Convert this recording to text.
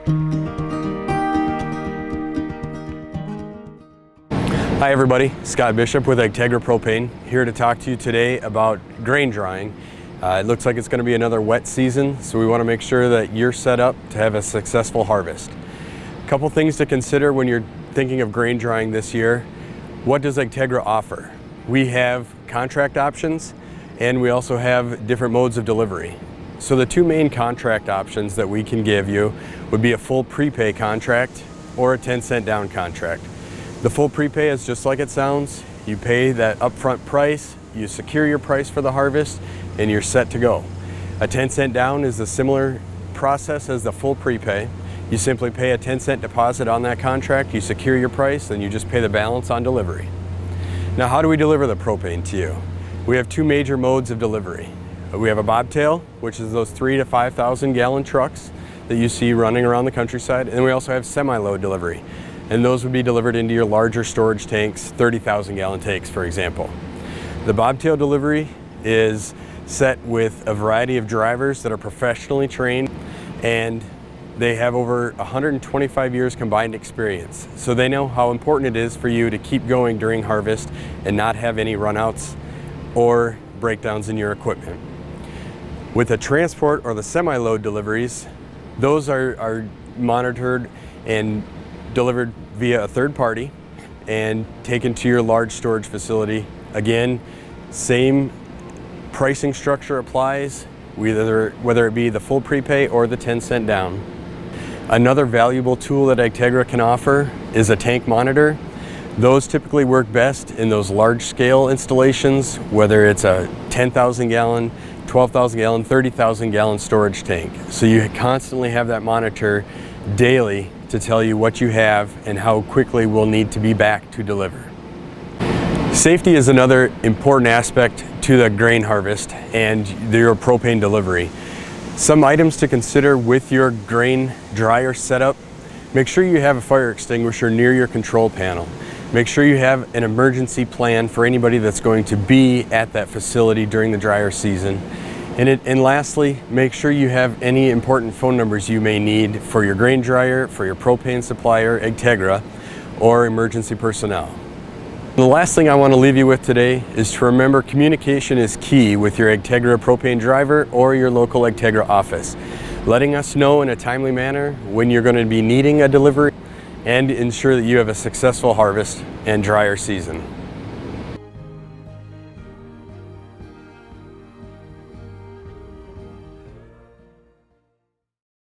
Hi everybody, Scott Bishop with Agtegra Propane, here to talk to you today about grain drying. It looks like it's going to be another wet season, so we want to make sure that you're set up to have a successful harvest. A couple things to consider when you're thinking of grain drying this year. What does Agtegra offer? We have contract options, and we also have different modes of delivery. So the two main contract options that we can give you would be a full prepay contract or a 10-cent down contract. The full prepay is just like it sounds. You pay that upfront price, you secure your price for the harvest, and you're set to go. A 10-cent down is a similar process as the full prepay. You simply pay a 10-cent deposit on that contract, you secure your price, and you just pay the balance on delivery. Now, how do we deliver the propane to you? We have two major modes of delivery. We have a bobtail, which is those 3,000 to 5,000 gallon trucks that you see running around the countryside, and we also have semi-load delivery. And those would be delivered into your larger storage tanks, 30,000 gallon tanks, for example. The bobtail delivery is set with a variety of drivers that are professionally trained, and they have over 125 years combined experience. So they know how important it is for you to keep going during harvest and not have any runouts or breakdowns in your equipment. With the transport or the semi-load deliveries, those are monitored and delivered via a third party and taken to your large storage facility. Again, same pricing structure applies, whether it be the full prepay or the 10-cent down. Another valuable tool that Agtegra can offer is a tank monitor. Those typically work best in those large-scale installations, whether it's a 10,000 gallon, 12,000 gallon, 30,000 gallon storage tank. So you constantly have that monitor daily to tell you what you have and how quickly we'll need to be back to deliver. Safety is another important aspect to the grain harvest and your propane delivery. Some items to consider with your grain dryer setup: make sure you have a fire extinguisher near your control panel. Make sure you have an emergency plan for anybody that's going to be at that facility during the dryer season. And lastly, make sure you have any important phone numbers you may need for your grain dryer, for your propane supplier, Agtegra, or emergency personnel. The last thing I want to leave you with today is to remember communication is key with your Agtegra propane driver or your local Agtegra office. Letting us know in a timely manner when you're going to be needing a delivery and ensure that you have a successful harvest and dryer season.